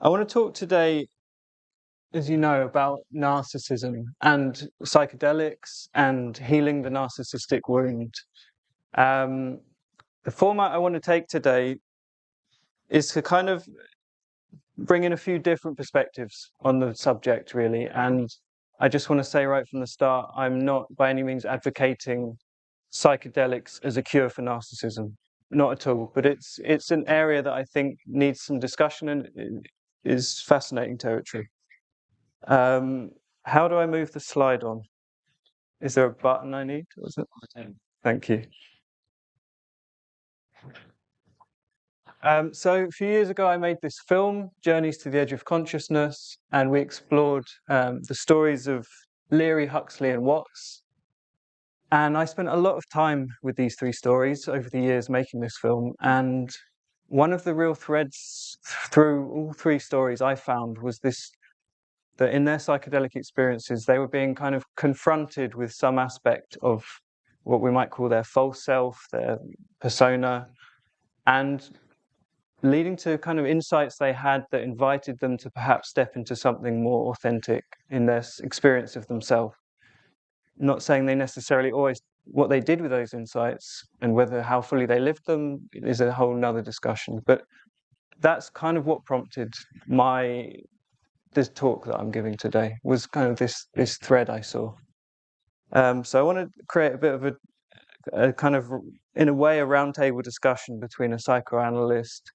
I want to talk today, as you know, about narcissism and psychedelics and healing the narcissistic wound. The format I want to take today is to kind of bring in a few different perspectives on the subject, really. And I just want to say right from the start, I'm not by any means advocating psychedelics as a cure for narcissism. Not at all. But it's an area that I think needs some discussion and is fascinating territory. How do I move the slide on? Is there a button I need? Or is it? Thank you. So a few years ago, I made this film, Journeys to the Edge of Consciousness, and we explored the stories of Leary, Huxley, and Watts. And I spent a lot of time with these three stories over the years making this film. And one of the real threads through all three stories I found was this, that in their psychedelic experiences, they were being kind of confronted with some aspect of what we might call their false self, their persona, and leading to kind of insights they had that invited them to perhaps step into something more authentic in their experience of themselves. Not saying they necessarily always, what they did with those insights and how fully they lived them is a whole nother discussion. But that's kind of what prompted this talk that I'm giving today, was kind of this thread I saw. So I want to create a bit of a kind of, in a way, a roundtable discussion between a psychoanalyst,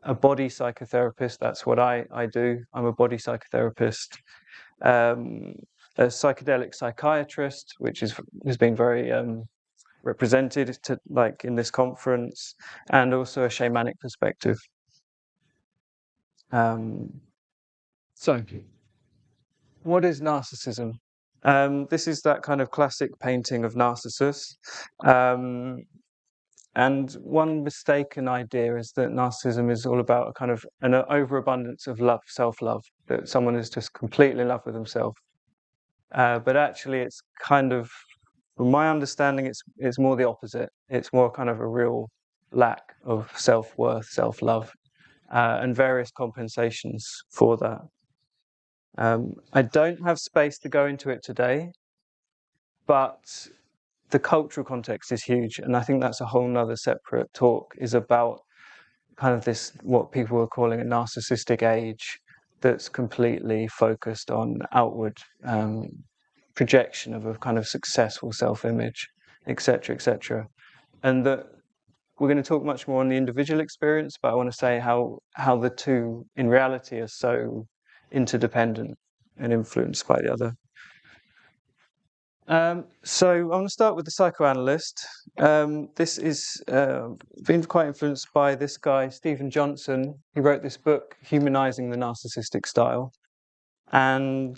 a body psychotherapist, that's what I do, I'm a body psychotherapist, a psychedelic psychiatrist, which has been very represented in this conference, and also a shamanic perspective. So, what is narcissism? This is that kind of classic painting of Narcissus. And one mistaken idea is that narcissism is all about a kind of an overabundance of love, self-love, that someone is just completely in love with themselves. But actually, it's kind of, from my understanding, it's more the opposite. It's more kind of a real lack of self-worth, self-love, and various compensations for that. I don't have space to go into it today, but the cultural context is huge, and I think that's a whole nother separate talk, is about kind of this, what people are calling a narcissistic age, that's completely focused on outward projection of a kind of successful self-image, etc., etc. And that we're going to talk much more on the individual experience, but I want to say how the two in reality are so interdependent and influenced by the other. So I'm going to start with the psychoanalyst. This is been quite influenced by this guy, Stephen Johnson. He wrote this book, Humanizing the Narcissistic Style. And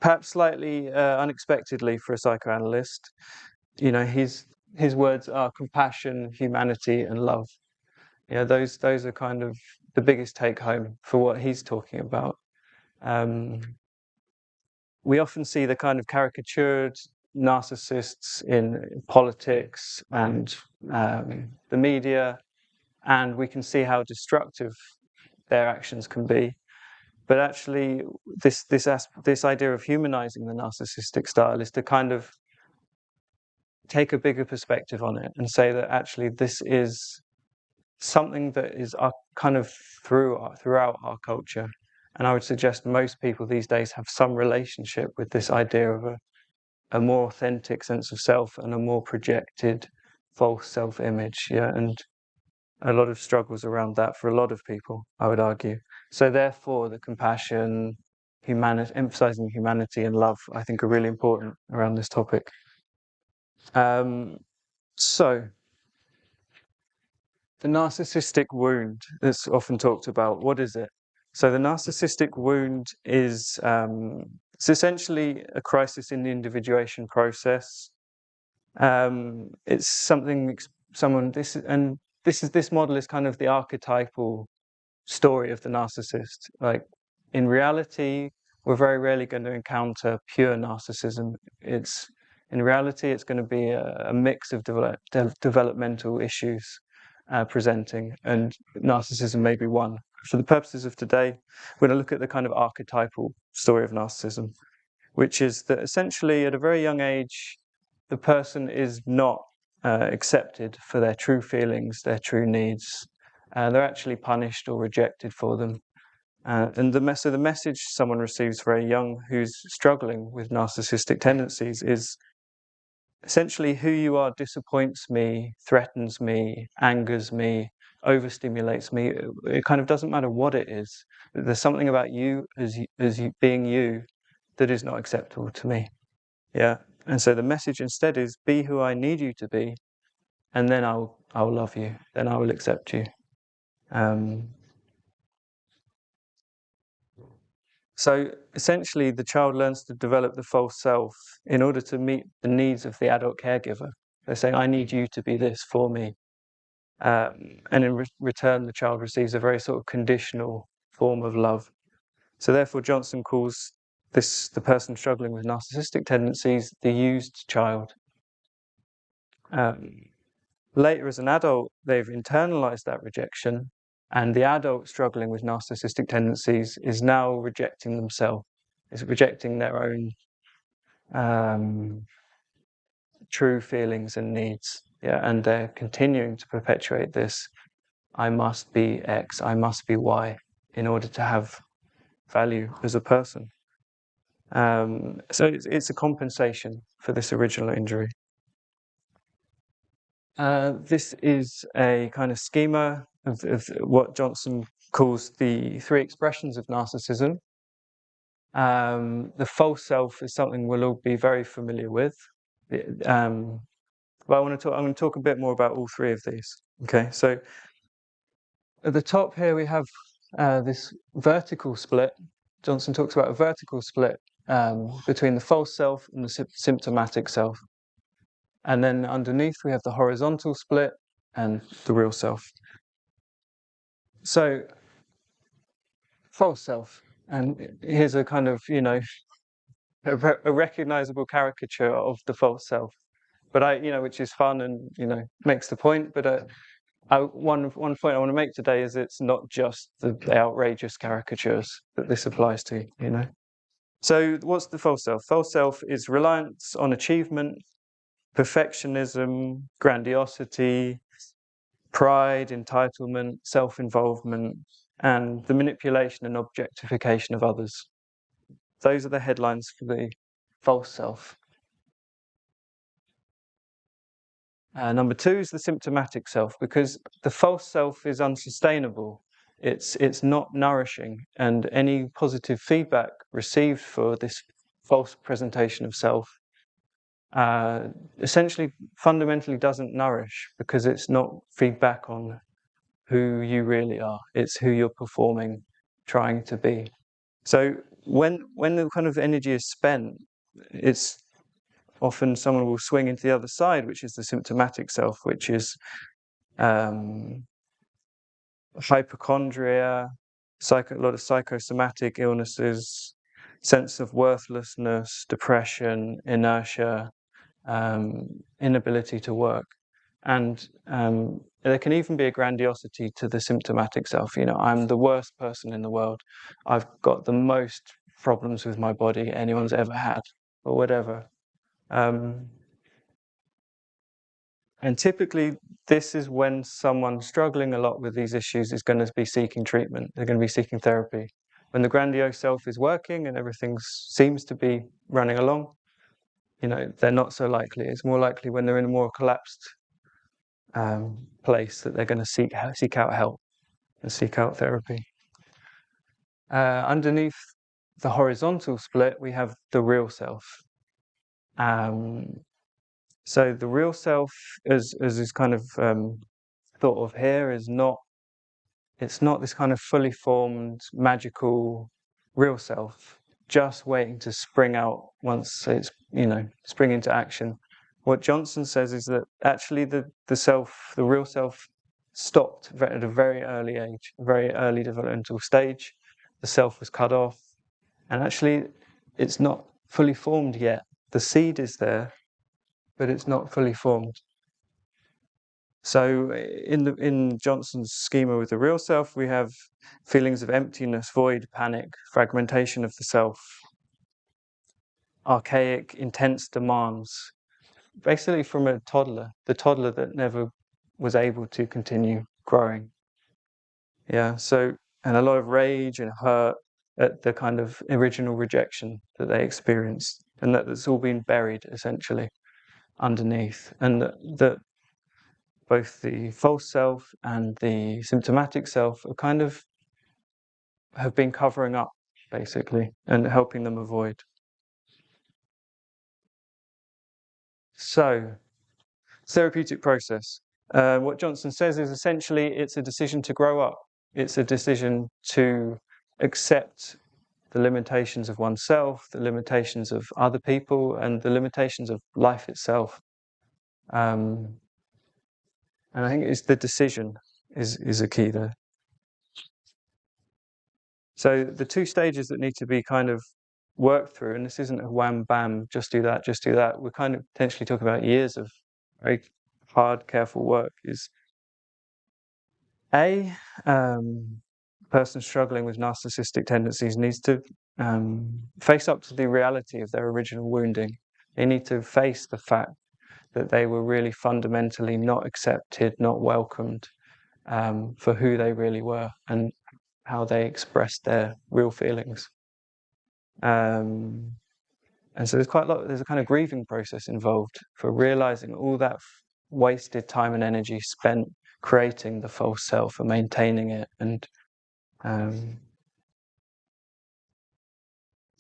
perhaps slightly unexpectedly for a psychoanalyst, his words are compassion, humanity, and love. Those are kind of the biggest take home for what he's talking about. We often see the kind of caricatured narcissists in politics and the media, and we can see how destructive their actions can be. But actually, this idea of humanizing the narcissistic style is to kind of take a bigger perspective on it and say that actually this is something that is kind of throughout our culture. And I would suggest most people these days have some relationship with this idea of a more authentic sense of self and a more projected false self-image. And a lot of struggles around that for a lot of people, I would argue. So therefore, the compassion, emphasizing humanity and love, I think are really important around this topic. So, the narcissistic wound that's often talked about, what is it? So the narcissistic wound is it's essentially a crisis in the individuation process. It's something this model is kind of the archetypal story of the narcissist. Like, in reality, we're very rarely going to encounter pure narcissism. In reality, it's going to be a mix of developmental issues presenting, and narcissism may be one for the purposes of today, we're going to look at the kind of archetypal story of narcissism, which is that essentially at a very young age, the person is not accepted for their true feelings, their true needs. They're actually punished or rejected for them. And so the message someone receives very young who's struggling with narcissistic tendencies is essentially who you are disappoints me, threatens me, angers me, overstimulates me. It kind of doesn't matter what it is. There's something about you as you being you that is not acceptable to me. Yeah. And so the message instead is be who I need you to be, and then I'll love you, then I will accept you. So essentially, the child learns to develop the false self in order to meet the needs of the adult caregiver. They're saying, I need you to be this for me. And in return, the child receives a very sort of conditional form of love. So therefore, Johnson calls the person struggling with narcissistic tendencies the used child. Later, as an adult, they've internalized that rejection, and the adult struggling with narcissistic tendencies is now rejecting themselves, is rejecting their own true feelings and needs. Yeah, and they're continuing to perpetuate this. I must be X, I must be Y in order to have value as a person. So it's a compensation for this original injury. This is a kind of schema of what Johnson calls the three expressions of narcissism. The false self is something we'll all be very familiar with. But I'm going to talk a bit more about all three of these. Okay, so at the top here we have this vertical split. Johnson talks about a vertical split between the false self and the symptomatic self. And then underneath we have the horizontal split and the real self. So, false self. And here's a kind of, a recognizable caricature of the false self. But which is fun and, makes the point. But one point I want to make today is it's not just the outrageous caricatures that this applies to, So what's the false self? False self is reliance on achievement, perfectionism, grandiosity, pride, entitlement, self-involvement, and the manipulation and objectification of others. Those are the headlines for the false self. Number two is the symptomatic self, because the false self is unsustainable. It's not nourishing, and any positive feedback received for this false presentation of self essentially fundamentally doesn't nourish, because it's not feedback on who you really are. It's who you're performing, trying to be. So when the kind of energy is spent, it's often someone will swing into the other side, which is the symptomatic self, which is hypochondria, a lot of psychosomatic illnesses, sense of worthlessness, depression, inertia, inability to work. And there can even be a grandiosity to the symptomatic self. I'm the worst person in the world. I've got the most problems with my body anyone's ever had, or whatever. And typically, this is when someone struggling a lot with these issues is going to be seeking treatment. They're going to be seeking therapy. When the grandiose self is working and everything seems to be running along, they're not so likely. It's more likely when they're in a more collapsed place that they're going to seek out help and seek out therapy. Underneath the horizontal split, we have the real self. So the real self, as is kind of thought of here, it's not this kind of fully formed, magical real self, just waiting to spring out once it's spring into action. What Johnson says is that actually the real self, stopped at a very early age, a very early developmental stage. The self was cut off, and actually it's not fully formed yet. The seed is there, but it's not fully formed. So in Johnson's schema with the real self, we have feelings of emptiness, void, panic, fragmentation of the self, archaic, intense demands, basically from a toddler, the toddler that never was able to continue growing. Yeah, so, and a lot of rage and hurt at the kind of original rejection that they experienced, and that's all been buried essentially underneath, and that both the false self and the symptomatic self are kind of have been covering up basically and helping them avoid. So, therapeutic process. What Johnson says is essentially it's a decision to grow up. It's a decision to accept the limitations of oneself, the limitations of other people, and the limitations of life itself. And I think it's the decision is a key there. So the two stages that need to be kind of worked through, and this isn't a wham bam, just do that, just do that. We're kind of potentially talking about years of very hard, careful work. Is a person struggling with narcissistic tendencies needs to face up to the reality of their original wounding. They need to face the fact that they were really fundamentally not accepted, not welcomed for who they really were and how they expressed their real feelings. And so there's a kind of grieving process involved for realizing all that wasted time and energy spent creating the false self and maintaining it. And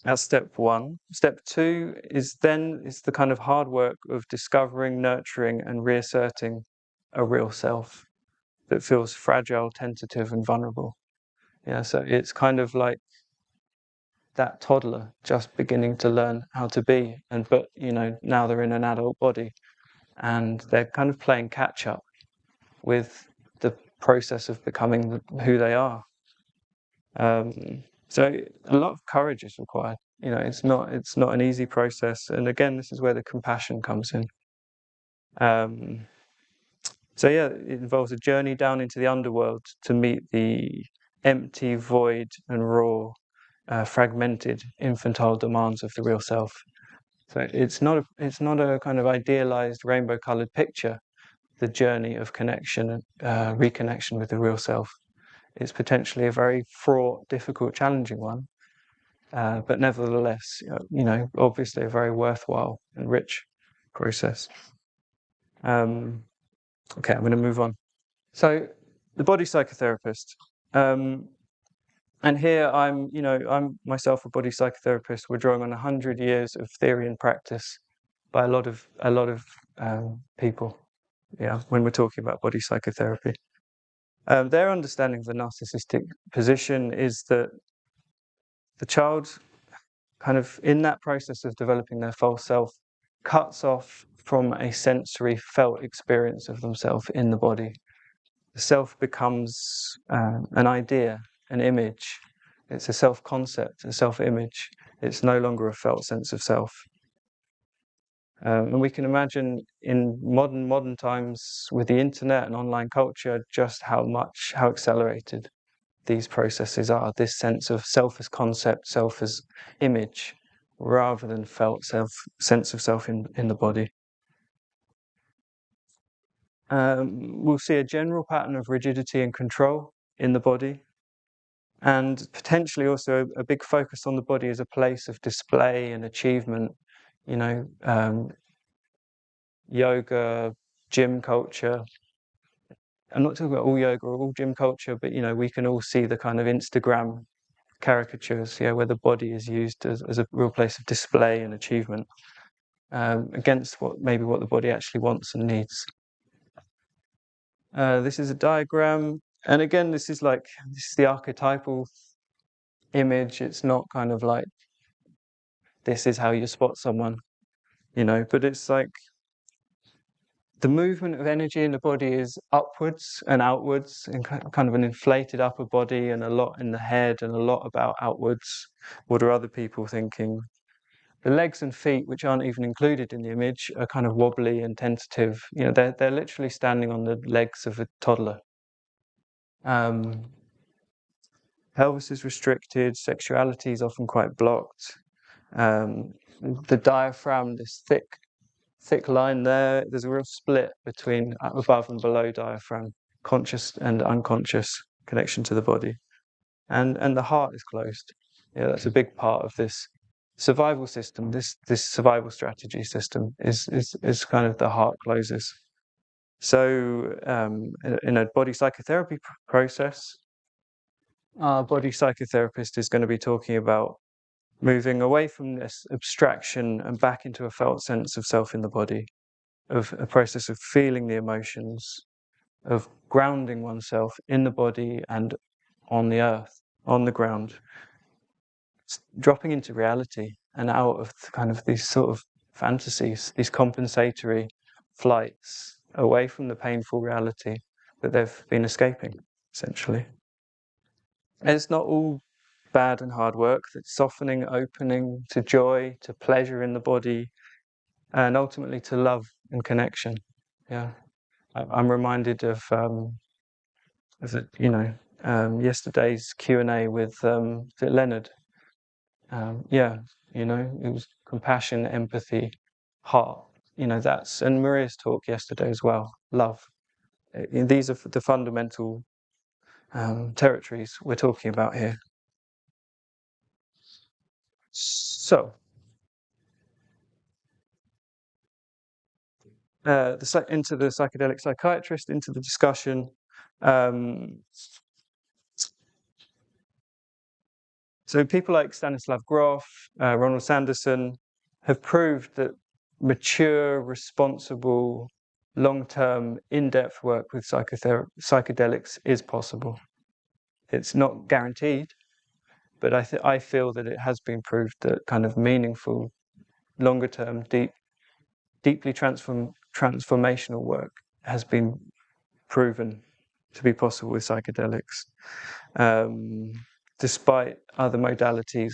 that's step one. Step two is the kind of hard work of discovering, nurturing, and reasserting a real self that feels fragile, tentative, and vulnerable. Yeah, so it's kind of like that toddler just beginning to learn how to be, but now they're in an adult body, and they're kind of playing catch up with the process of becoming who they are. So a lot of courage is required. It's not an easy process, and again, this is where the compassion comes in. So yeah, it involves a journey down into the underworld to meet the empty, void, and raw, fragmented, infantile demands of the real self. So it's not a kind of idealized, rainbow-colored picture. The journey of connection, reconnection with the real self. It's potentially a very fraught, difficult, challenging one, but nevertheless, obviously a very worthwhile and rich process. Okay, I'm going to move on. So, the Body Psychotherapist, and here I'm myself a body psychotherapist. We're drawing on 100 years of theory and practice by a lot of people. Yeah, when we're talking about body psychotherapy. Their understanding of the narcissistic position is that the child, kind of in that process of developing their false self, cuts off from a sensory felt experience of themselves in the body. The self becomes an idea, an image. It's a self-concept, a self-image. It's no longer a felt sense of self. And we can imagine in modern times with the internet and online culture just how accelerated these processes are. This sense of self as concept, self as image, rather than felt sense of self in the body. We'll see a general pattern of rigidity and control in the body, and potentially also a big focus on the body as a place of display and achievement. Yoga, gym culture. I'm not talking about all yoga or all gym culture, but we can all see the kind of Instagram caricatures, where the body is used as a real place of display and achievement, against what the body actually wants and needs. This is a diagram, and again, this is the archetypal image. It's not kind of like this is how you spot someone, but it's like the movement of energy in the body is upwards and outwards, and kind of an inflated upper body, and a lot in the head, and a lot about outwards. What are other people thinking? the legs and feet, which aren't even included in the image, are kind of wobbly and tentative. They're literally standing on the legs of a toddler. Pelvis is restricted. Sexuality is often quite blocked. The diaphragm, this thick line there, there's a real split between above and below diaphragm, conscious and unconscious connection to the body. And the heart is closed. That's a big part of this survival system. This survival strategy system is kind of the heart closes. So in a body psychotherapy process, our body psychotherapist is going to be talking about moving away from this abstraction and back into a felt sense of self in the body, of a process of feeling the emotions, of grounding oneself in the body and on the earth, on the ground, dropping into reality and out of kind of these sort of fantasies, these compensatory flights away from the painful reality that they've been escaping, essentially. And it's not all bad and hard work. That's softening, opening to joy, to pleasure in the body, and ultimately to love and connection. Yeah, I'm reminded of yesterday's Q&A with Leonard. It was compassion, empathy, heart. And Maria's talk yesterday as well. Love. These are the fundamental territories we're talking about here. So, into the psychedelic psychiatrist, into the discussion. So people like Stanislav Grof, Ronald Sanderson, have proved that mature, responsible, long-term, in-depth work with psychedelics is possible. It's not guaranteed, but I feel that it has been proved that kind of meaningful, longer-term, deeply transformational work has been proven to be possible with psychedelics. Despite other modalities,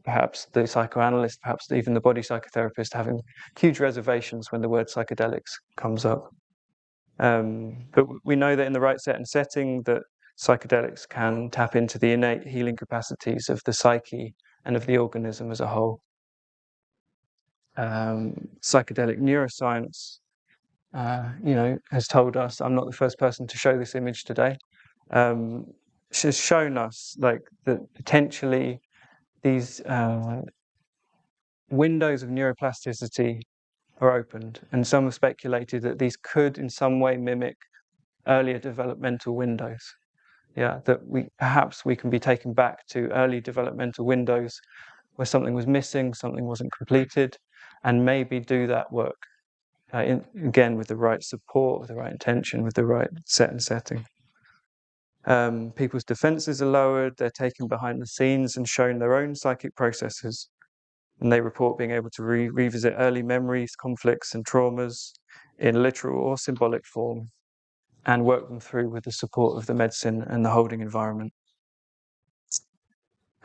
perhaps the psychoanalyst, perhaps even the body psychotherapist, having huge reservations when the word psychedelics comes up. But we know that in the right set and setting, that psychedelics can tap into the innate healing capacities of the psyche and of the organism as a whole. Psychedelic neuroscience, has told us, I'm not the first person to show this image today, has shown us that potentially these windows of neuroplasticity are opened, and some have speculated that these could in some way mimic earlier developmental windows. That perhaps we can be taken back to early developmental windows where something was missing, something wasn't completed, and maybe do that work again with the right support, with the right intention, with the right set and setting. People's defenses are lowered, they're taken behind the scenes and shown their own psychic processes, and they report being able to revisit early memories, conflicts and traumas in literal or symbolic form, and work them through with the support of the medicine and the holding environment.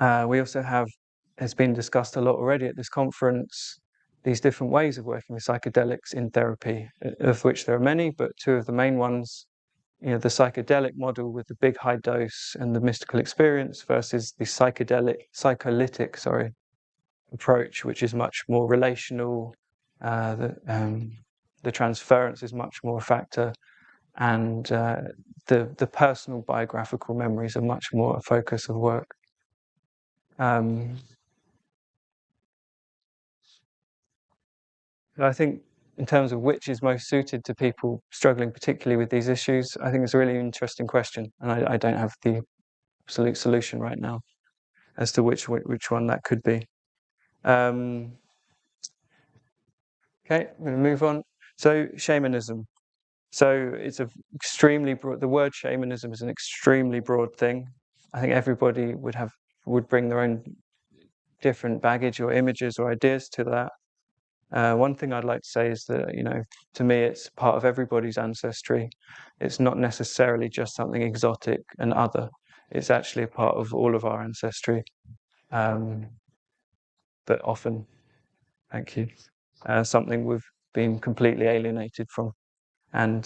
We also have, has been discussed a lot already at this conference, these different ways of working with psychedelics in therapy, of which there are many, but two of the main ones, the psychedelic model with the big high dose and the mystical experience versus the psycholytic approach, which is much more relational. The transference is much more a factor, and the personal biographical memories are much more a focus of work. I think in terms of which is most suited to people struggling particularly with these issues, I think it's a really interesting question, and I don't have the absolute solution right now as to which one that could be. Okay, I'm going to move on. So shamanism. So it's a extremely broad. The word shamanism is an extremely broad thing. I think everybody would bring their own different baggage or images or ideas to that. One thing I'd like to say is that, to me, it's part of everybody's ancestry. It's not necessarily just something exotic and other. It's actually a part of all of our ancestry, but often Thank you. Something we've been completely alienated from and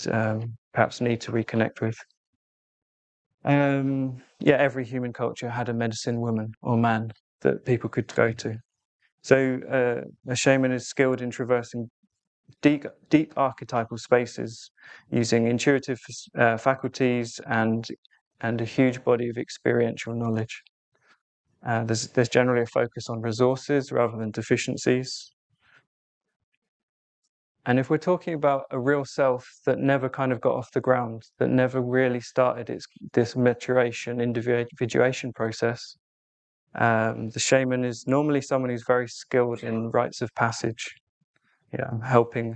perhaps need to reconnect with. Every human culture had a medicine woman or man that people could go to. So a shaman is skilled in traversing deep archetypal spaces using intuitive faculties and a huge body of experiential knowledge. There's generally a focus on resources rather than deficiencies. And if we're talking about a real self that never kind of got off the ground, that never really started this maturation, individuation process, the shaman is normally someone who's very skilled in rites of passage, helping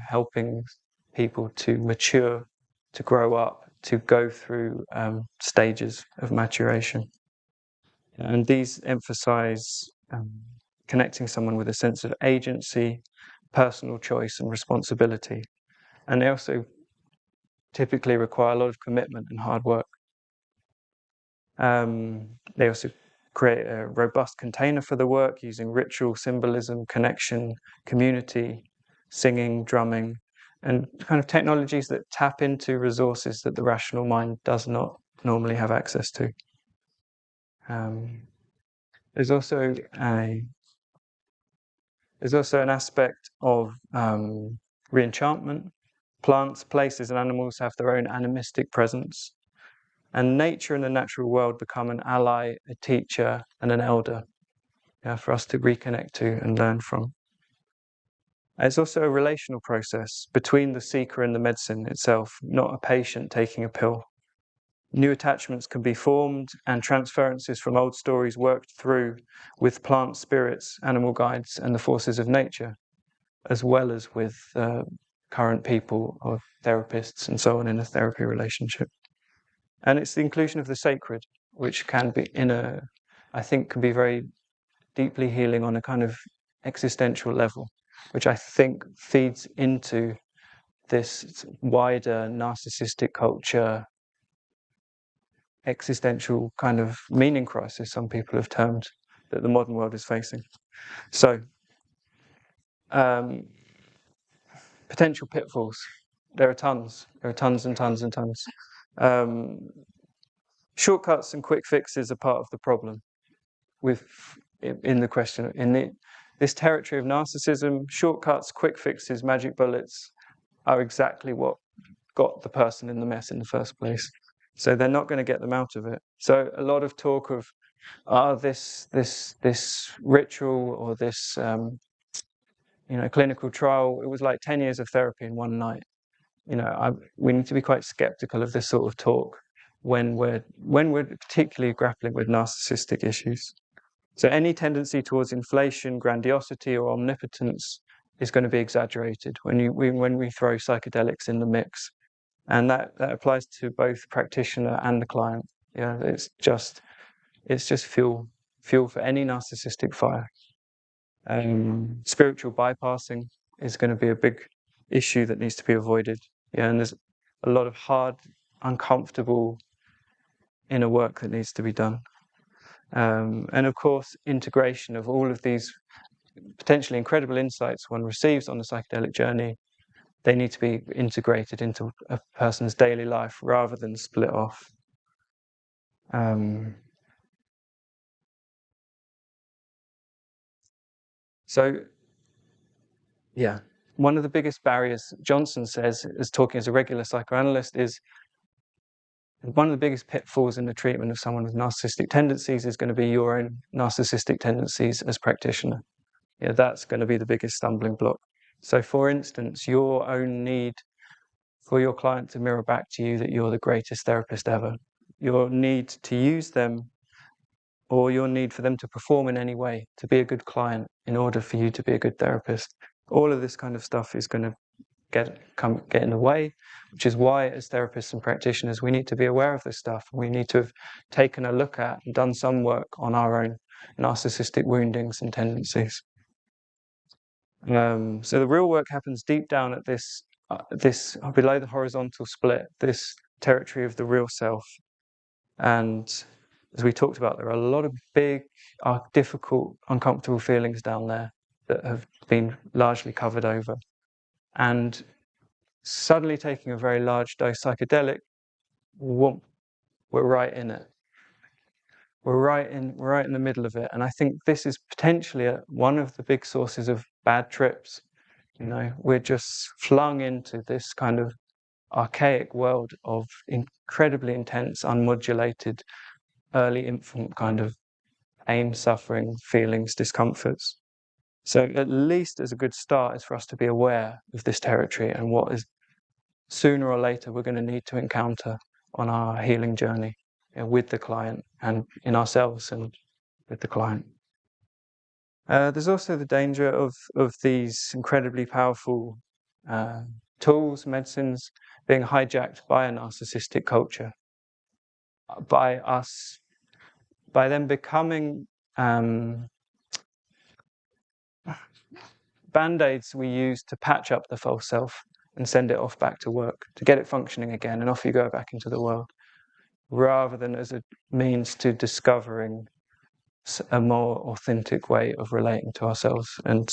people to mature, to grow up, to go through stages of maturation. And these emphasize connecting someone with a sense of agency, personal choice, and responsibility. And they also typically require a lot of commitment and hard work. They also create a robust container for the work using ritual, symbolism, connection, community, singing, drumming, and kind of technologies that tap into resources that the rational mind does not normally have access to. There's also an aspect of re-enchantment. Plants, places, and animals have their own animistic presence. And nature and the natural world become an ally, a teacher, and an elder for us to reconnect to and learn from. It's also a relational process between the seeker and the medicine itself, not a patient taking a pill. New attachments can be formed and transferences from old stories worked through with plant spirits, animal guides, and the forces of nature, as well as with current people or therapists and so on in a therapy relationship. And it's the inclusion of the sacred, which can be can be very deeply healing on a kind of existential level, which I think feeds into this wider narcissistic culture, existential kind of meaning crisis, some people have termed, that the modern world is facing. So, potential pitfalls. There are tons. There are tons and tons and tons. Shortcuts and quick fixes are part of the problem. This territory of narcissism, shortcuts, quick fixes, magic bullets are exactly what got the person in the mess in the first place. So they're not going to get them out of it. So a lot of talk of this ritual or this clinical trial. It was like 10 years of therapy in one night. We need to be quite skeptical of this sort of talk when we're particularly grappling with narcissistic issues. So any tendency towards inflation, grandiosity, or omnipotence is going to be exaggerated when we throw psychedelics in the mix, and that applies to both practitioner and the client. It's just fuel for any narcissistic fire. Spiritual bypassing is going to be a big issue that needs to be avoided. And there's a lot of hard, uncomfortable inner work that needs to be done. And of course, integration of all of these potentially incredible insights one receives on the psychedelic journey, they need to be integrated into a person's daily life rather than split off. One of the biggest barriers, Johnson says, as talking as a regular psychoanalyst, is one of the biggest pitfalls in the treatment of someone with narcissistic tendencies is going to be your own narcissistic tendencies as practitioner. That's going to be the biggest stumbling block. So, for instance, your own need for your client to mirror back to you that you're the greatest therapist ever, your need to use them, or your need for them to perform in any way to be a good client in order for you to be a good therapist. All of this kind of stuff is going to get in the way, which is why as therapists and practitioners we need to be aware of this stuff. We need to have taken a look at and done some work on our own narcissistic woundings and tendencies. So the real work happens deep down at this below the horizontal split, this territory of the real self. And as we talked about, there are a lot of big, difficult, uncomfortable feelings down there. that have been largely covered over. And suddenly taking a very large dose psychedelic, we're right in it. We're right in the middle of it. And I think this is potentially one of the big sources of bad trips. You know, we're just flung into this kind of archaic world of incredibly intense, unmodulated, early infant kind of pain, suffering, feelings, discomforts. So at least as a good start is for us to be aware of this territory and what is sooner or later we're going to need to encounter on our healing journey, you know, with the client and in ourselves and with the client. There's also the danger of these incredibly powerful tools, medicines, being hijacked by a narcissistic culture, by them becoming band-aids we use to patch up the false self and send it off back to work, to get it functioning again, and off you go back into the world, rather than as a means to discovering a more authentic way of relating to ourselves and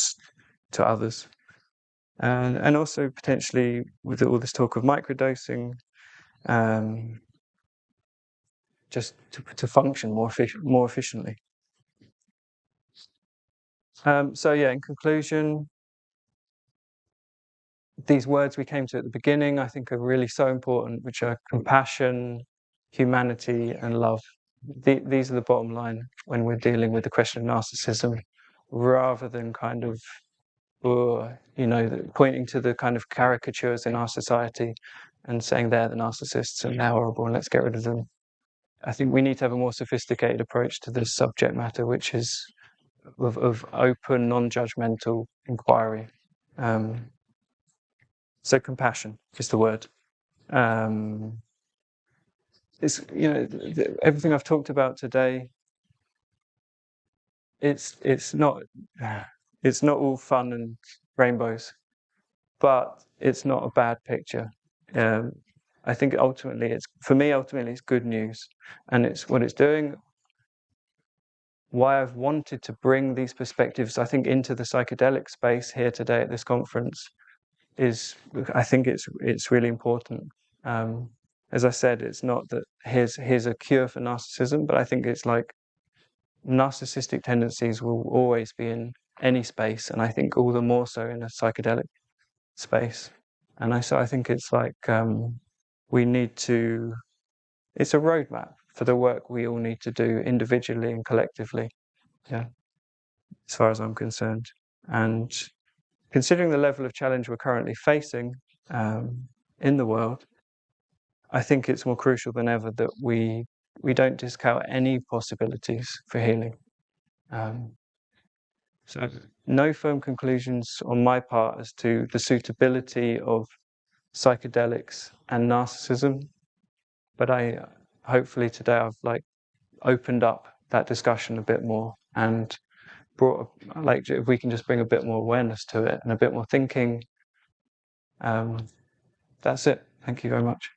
to others. And also potentially with all this talk of microdosing, just to function more efficiently. So yeah, in conclusion, these words we came to at the beginning, I think, are really so important, which are compassion, humanity, and love. These are the bottom line when we're dealing with the question of narcissism, rather than kind of, pointing to the kind of caricatures in our society and saying they're the narcissists and they're horrible and let's get rid of them. I think we need to have a more sophisticated approach to this subject matter, which is of open, non-judgmental inquiry. So compassion is the word. It's, everything I've talked about today, it's not all fun and rainbows, but it's not a bad picture. I think ultimately it's good news, and it's what it's doing. Why I've wanted to bring these perspectives, I think, into the psychedelic space here today at this conference is, I think it's really important. As I said, it's not that here's a cure for narcissism, but I think it's like narcissistic tendencies will always be in any space, and I think all the more so in a psychedelic space. And I think it's like we need to. It's a roadmap for the work we all need to do individually and collectively. Yeah, as far as I'm concerned, and considering the level of challenge we're currently facing in the world, I think it's more crucial than ever that we don't discount any possibilities for healing. So no firm conclusions on my part as to the suitability of psychedelics and narcissism, but hopefully today I've opened up that discussion a bit more and brought, if we can just bring a bit more awareness to it and a bit more thinking. That's it. Thank you very much.